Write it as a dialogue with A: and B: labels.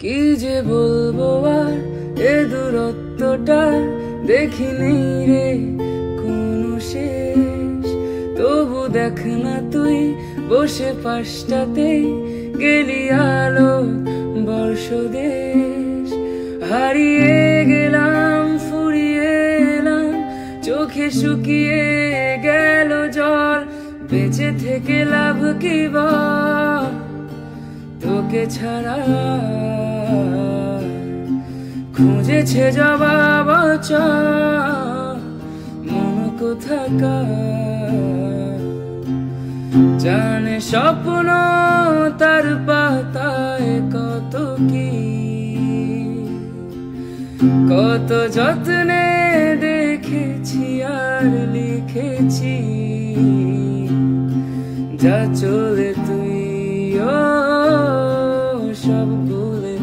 A: কি যে বলবো আর এ দূরত্বটার দেখিনি রে কোনো শেষ। তবু দেখ না তুই বসে পাশটাতে গেলি আলো বর্ষ দেশ। হারিয়ে গেলাম ফুরিয়ে এলাম চোখে শুকিয়ে গেল জল। বেঁচে থেকে লাভ কি বল তোকে ছাড়া। খুঁজেছে জবাব মন কোথাকার। জানে স্বপ্ন তার পাতায় কত কি, কত যত্নে দেখেছি আর লিখেছি। যা চলে তুই